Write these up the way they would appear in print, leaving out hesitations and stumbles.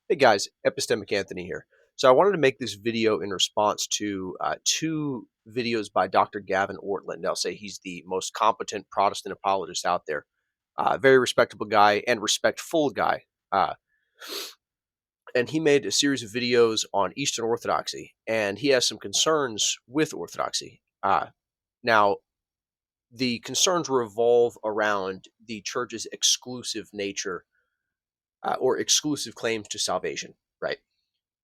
Hey guys, Epistemic Anthony here. So I wanted to make this video in response to two videos by Dr. Gavin Ortlund. I'll say he's the most competent Protestant apologist out there. Very respectable guy and respectful guy. Uh, and he made a series of videos on Eastern Orthodoxy, and he has some concerns with Orthodoxy. Now, the concerns revolve around the church's exclusive nature or exclusive claims to salvation, right?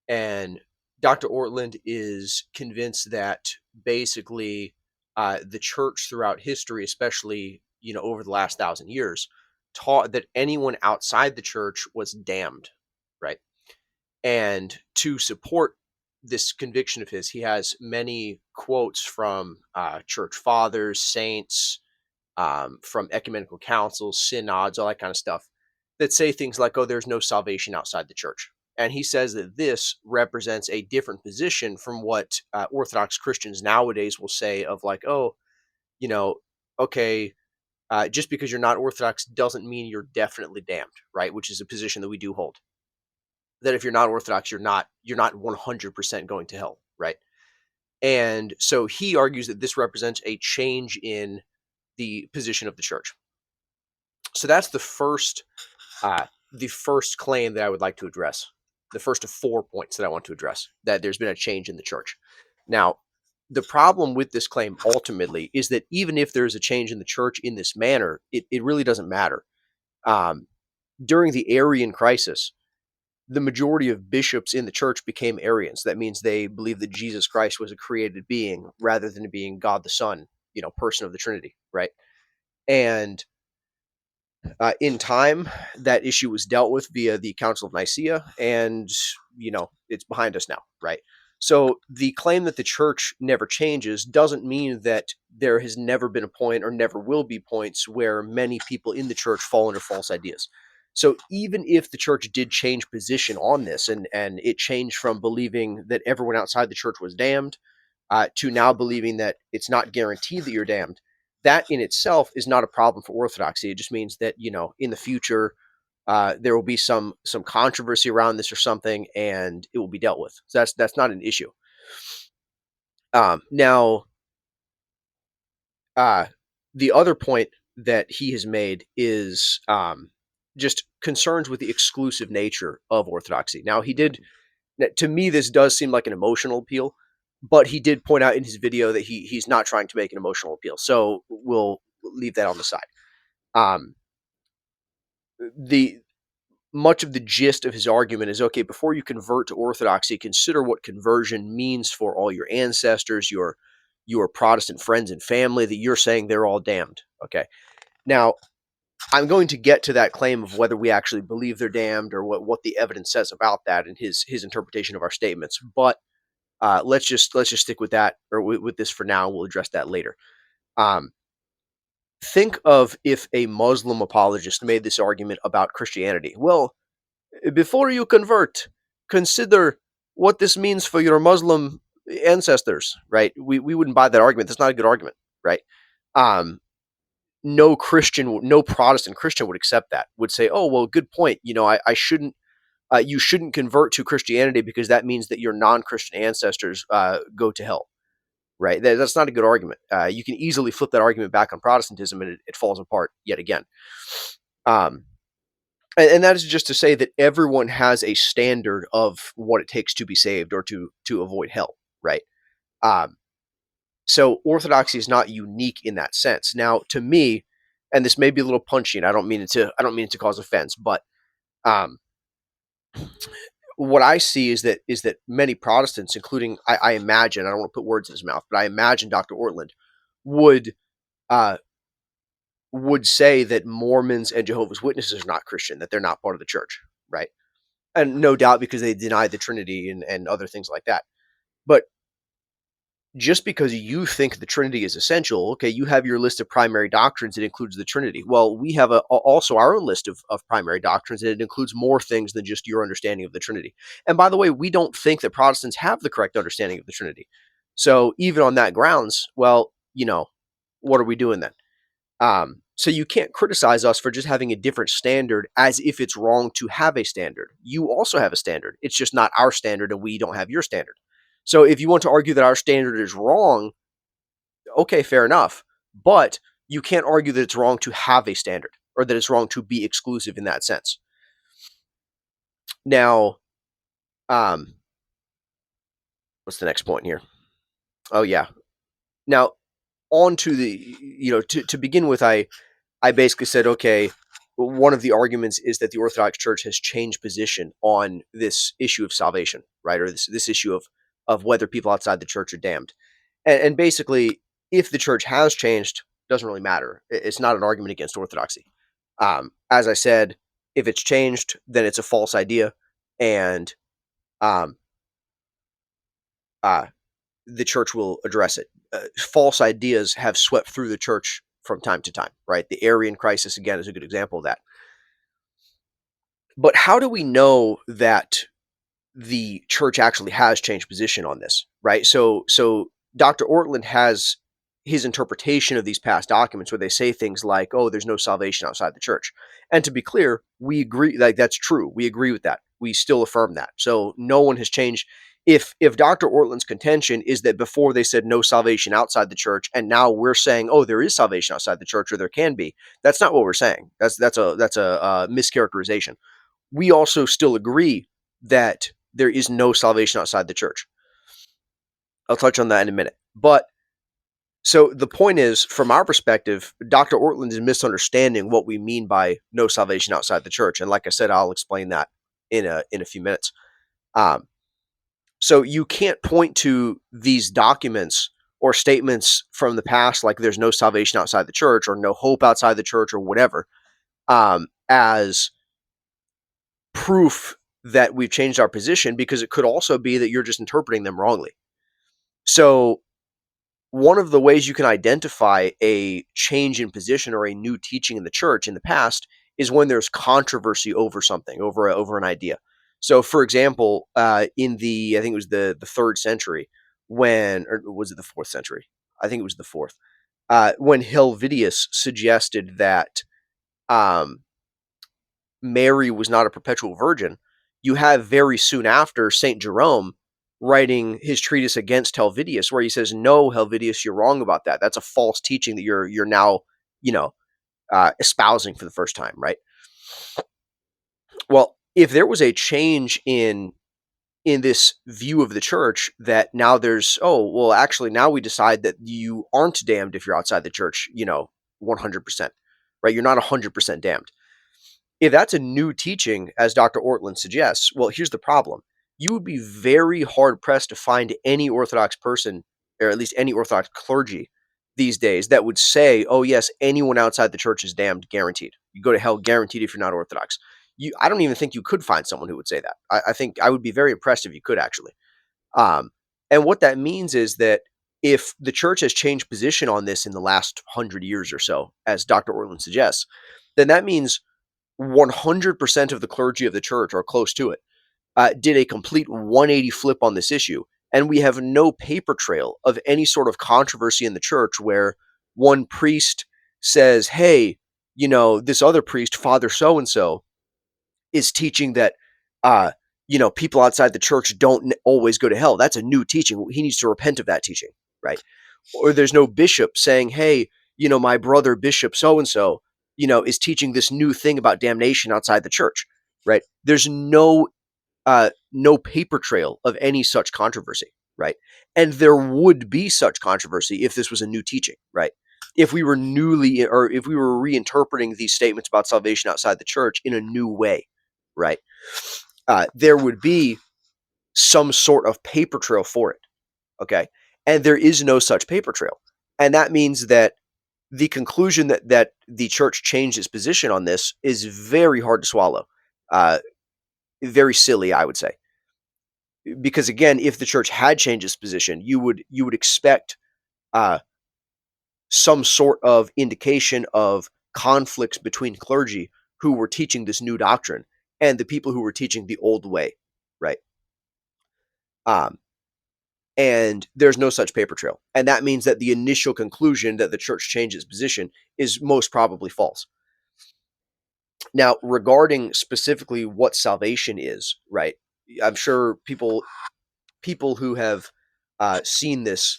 And Dr. Ortlund is convinced that basically the church throughout history, especially over the last 1,000 years, taught that anyone outside the church was damned, right? And to support this conviction of his, he has many quotes from church fathers, saints, from ecumenical councils, synods, all that kind of stuff that say things like, oh, there's no salvation outside the church. And he says that this represents a different position from what Orthodox Christians nowadays will say of like, oh, you know, okay, just because you're not Orthodox doesn't mean you're definitely damned, right? Which is a position that we do hold. That if you're not Orthodox, you're not 100% going to hell, right? And so he argues that this represents a change in the position of the church. So that's the first claim that I would like to address. The first of 4 points that I want to address, that there's been a change in the church. Now, the problem with this claim ultimately is that even if there's a change in the church in this manner, it really doesn't matter. During the Arian crisis, the majority of bishops in the church became Arians. That means they believed that Jesus Christ was a created being rather than being God the Son, person of the Trinity, right? And in time, that issue was dealt with via the Council of Nicaea, and it's behind us now, right? So the claim that the church never changes doesn't mean that there has never been a point or never will be points where many people in the church fall under false ideas. So even if the church did change position on this, and it changed from believing that everyone outside the church was damned to now believing that it's not guaranteed that you're damned, that in itself is not a problem for Orthodoxy. It just means that in the future there will be some controversy around this or something, and it will be dealt with. So that's not an issue. Now, the other point that he has made is just concerns with the exclusive nature of Orthodoxy. Now, to me, this does seem like an emotional appeal, but he did point out in his video that he's not trying to make an emotional appeal. So we'll leave that on the side. The Much of the gist of his argument is, okay, before you convert to Orthodoxy, consider what conversion means for all your ancestors, your Protestant friends and family, that you're saying they're all damned. Okay. Now, I'm going to get to that claim of whether we actually believe they're damned or what the evidence says about that and his interpretation of our statements. But let's just stick with that, or with this for now. We'll address that later. Think of if a Muslim apologist made this argument about Christianity. Well, before you convert, consider what this means for your Muslim ancestors, right? We wouldn't buy that argument. That's not a good argument, right? No Protestant Christian would accept that. Would say, "Oh, well, good point. I shouldn't. You shouldn't convert to Christianity because that means that your non-Christian ancestors go to hell." Right? That's not a good argument. You can easily flip that argument back on Protestantism, and it falls apart yet again. And that is just to say that everyone has a standard of what it takes to be saved or to avoid hell, right? So Orthodoxy is not unique in that sense. Now, to me, and this may be a little punchy, and I don't mean it to cause offense, but what I see is that many Protestants, including I imagine, I don't want to put words in his mouth, but I imagine Dr. Ortlund would uh, would say that Mormons and Jehovah's Witnesses are not Christian, that they're not part of the church, right? And no doubt because they deny the Trinity and other things like that. But just because you think the Trinity is essential, okay, you have your list of primary doctrines that includes the Trinity. Well, we have also our own list of primary doctrines, and it includes more things than just your understanding of the Trinity. And by the way, we don't think that Protestants have the correct understanding of the Trinity. So even on that grounds, well, what are we doing then? So you can't criticize us for just having a different standard as if it's wrong to have a standard. You also have a standard. It's just not our standard and we don't have your standard. So if you want to argue that our standard is wrong, okay, fair enough. But you can't argue that it's wrong to have a standard or that it's wrong to be exclusive in that sense. Now, um, what's the next point here? Oh yeah. Now, on to the to begin with, I basically said, okay, one of the arguments is that the Orthodox Church has changed position on this issue of salvation, right? Or this issue of whether people outside the church are damned. And basically, if the church has changed, doesn't really matter. It's not an argument against Orthodoxy. As I said, if it's changed, then it's a false idea, and um, uh, the church will address it. False ideas have swept through the church from time to time, right? The Arian crisis, again, is a good example of that. But how do we know that the church actually has changed position on this, right? So Dr. Ortlund has his interpretation of these past documents where they say things like, "Oh, there's no salvation outside the church." And to be clear, we agree, like that's true. We agree with that. We still affirm that. So no one has changed. If Dr. Ortlund's contention is that before they said no salvation outside the church, and now we're saying, "Oh, there is salvation outside the church," or there can be, that's not what we're saying. That's a mischaracterization. We also still agree that there is no salvation outside the church. I'll touch on that in a minute. But so the point is, from our perspective, Dr. Ortlund is misunderstanding what we mean by no salvation outside the church. And like I said, I'll explain that in a few minutes. Um, so you can't point to these documents or statements from the past, like there's no salvation outside the church or no hope outside the church or whatever, as proof that we've changed our position, because it could also be that you're just interpreting them wrongly. So one of the ways you can identify a change in position or a new teaching in the church in the past is when there's controversy over something, over an idea. So, for example, in I think it was the third century, or was it the fourth century? I think it was the fourth. When Helvidius suggested that um, Mary was not a perpetual virgin, you have very soon after Saint Jerome writing his treatise against Helvidius, where he says, "No, Helvidius, you're wrong about that. That's a false teaching that you're now, you know, espousing for the first time." Right. Well, if there was a change in this view of the church, that now there's, oh well, actually now we decide that you aren't damned if you're outside the church, 100%, right? You're not 100% damned. If that's a new teaching, as Dr. Ortlund suggests, well, here's the problem. You would be very hard pressed to find any Orthodox person, or at least any Orthodox clergy these days, that would say, oh, yes, anyone outside the church is damned, guaranteed. You go to hell, guaranteed, if you're not Orthodox. I don't even think you could find someone who would say that. I think I would be very impressed if you could, actually. Um, and what that means is that if the church has changed position on this in the last 100 years or so, as Dr. Ortlund suggests, then that means 100% of the clergy of the church, or close to it, did a complete 180 flip on this issue. And we have no paper trail of any sort of controversy in the church where one priest says, hey, this other priest, Father so and so, is teaching that, people outside the church don't always go to hell. That's a new teaching. He needs to repent of that teaching, right? Or there's no bishop saying, hey, my brother Bishop so and so, is teaching this new thing about damnation outside the church, right? There's no paper trail of any such controversy, right? And there would be such controversy if this was a new teaching, right? If we were if we were reinterpreting these statements about salvation outside the church in a new way, right? There would be some sort of paper trail for it, okay? And there is no such paper trail. And that means that the conclusion that the church changed its position on this is very hard to swallow. Very silly, I would say. Because again, if the church had changed its position, you would expect uh, some sort of indication of conflicts between clergy who were teaching this new doctrine and the people who were teaching the old way, right? Um, and there's no such paper trail. And that means that the initial conclusion that the church changed its position is most probably false. Now, regarding specifically what salvation is, right? I'm sure people who have seen this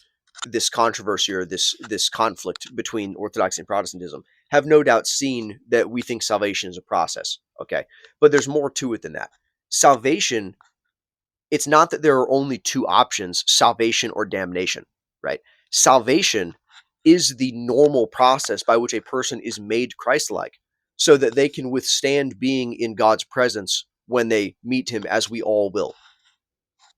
controversy or this conflict between Orthodoxy and Protestantism have no doubt seen that we think salvation is a process. Okay, but there's more to it than that. Salvation, it's not that there are only two options: salvation or damnation. Right? Salvation is the normal process by which a person is made Christ-like, so that they can withstand being in God's presence when they meet Him, as we all will,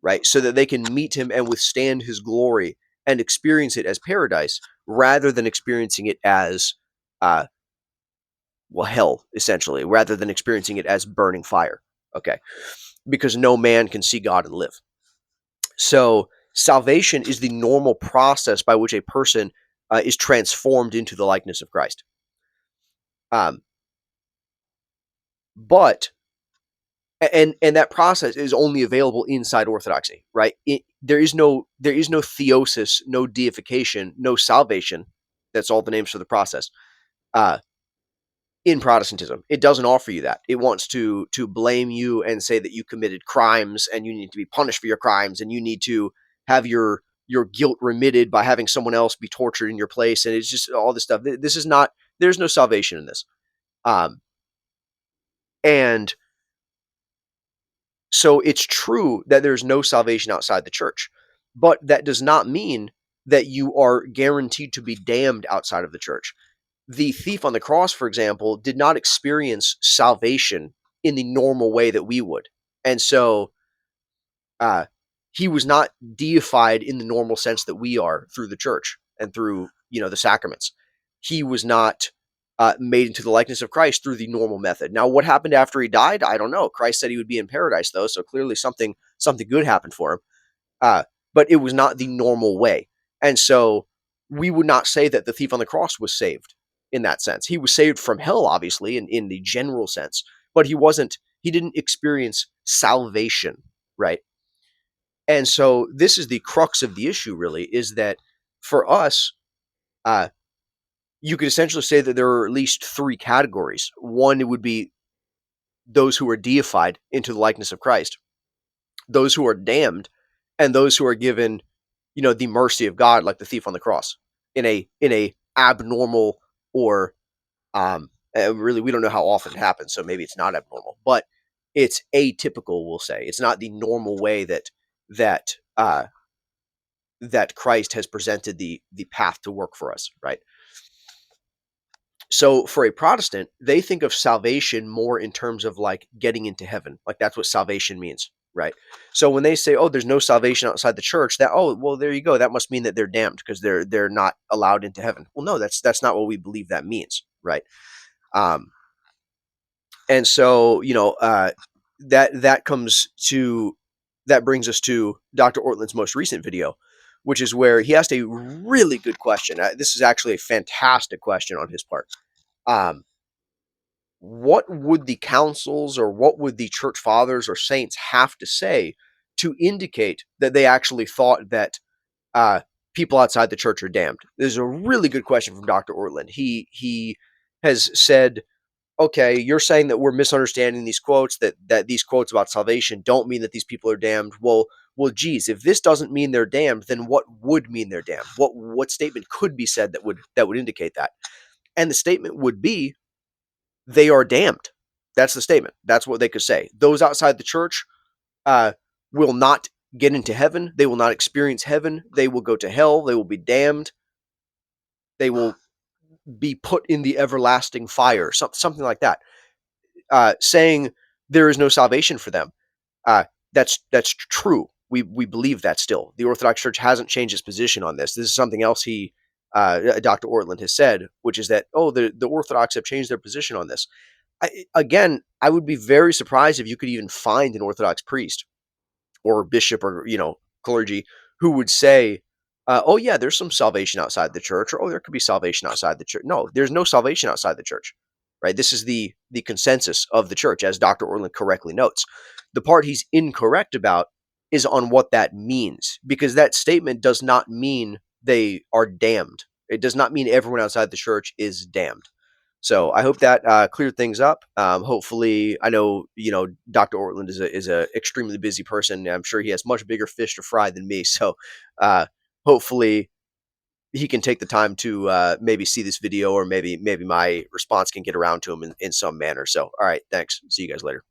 right? So that they can meet Him and withstand His glory and experience it as paradise rather than experiencing it as, uh, well, hell, essentially, rather than experiencing it as burning fire. Okay. Because no man can see God and live. So salvation is the normal process by which a person is transformed into the likeness of Christ. Um, but and that process is only available inside Orthodoxy, right? There is no theosis, no deification, no salvation. That's all the names for the process. Uh, in Protestantism, it doesn't offer you that. It wants to blame you and say that you committed crimes and you need to be punished for your crimes and you need to have your guilt remitted by having someone else be tortured in your place. And it's just all this stuff. This is not. There's no salvation in this. And So it's true that there's no salvation outside the church, but that does not mean that you are guaranteed to be damned outside of the church. The thief on the cross, for example, did not experience salvation in the normal way that we would. And so uh, he was not deified in the normal sense that we are through the church and through, the sacraments. He was not made into the likeness of Christ through the normal method. Now, what happened after he died? I don't know. Christ said he would be in paradise, though, so clearly something good happened for him. But it was not the normal way. And so we would not say that the thief on the cross was saved in that sense. He was saved from hell, obviously, in the general sense, but he didn't experience salvation, right? And so this is the crux of the issue, really, is that for us, you could essentially say that there are at least three categories. One, it would be those who are deified into the likeness of Christ, those who are damned, and those who are given, the mercy of God, like the thief on the cross, in a abnormal or really, we don't know how often it happens, so maybe it's not abnormal, but it's atypical. We'll say it's not the normal way that that Christ has presented the path to work for us, right? So for a Protestant, they think of salvation more in terms of like getting into heaven. Like that's what salvation means, right? So when they say, "Oh, there's no salvation outside the church," well, there you go. That must mean that they're damned because they're not allowed into heaven. Well, no, that's not what we believe that means, right? Um, and so that brings us to Dr. Ortlund's most recent video, which is where he asked a really good question. This is actually a fantastic question on his part. What would the councils or what would the church fathers or saints have to say to indicate that they actually thought that people outside the church are damned? This is a really good question from Dr. Ortlund. He has said, okay, you're saying that we're misunderstanding these quotes, that these quotes about salvation don't mean that these people are damned. Well, geez, if this doesn't mean they're damned, then what would mean they're damned? What statement could be said that would indicate that? And the statement would be, they are damned. That's the statement. That's what they could say. Those outside the church will not get into heaven. They will not experience heaven. They will go to hell. They will be damned. They will be put in the everlasting fire, something like that. Saying there is no salvation for them. That's true. We believe that still. The Orthodox Church hasn't changed its position on this. This is something else Dr. Ortlund has said, which is that, the Orthodox have changed their position on this. I would be very surprised if you could even find an Orthodox priest or bishop or, clergy who would say, oh yeah, there's some salvation outside the church, or, oh, there could be salvation outside the church. No, there's no salvation outside the church, right? This is the consensus of the church, as Dr. Ortlund correctly notes. The part he's incorrect about is on what that means, because that statement does not mean they are damned. It does not mean everyone outside the church is damned. So I hope that cleared things up. Hopefully, I know Dr. Ortland is a extremely busy person. I'm sure he has much bigger fish to fry than me. So uh, hopefully he can take the time to maybe see this video, or maybe my response can get around to him in some manner. So all right, thanks. See you guys later.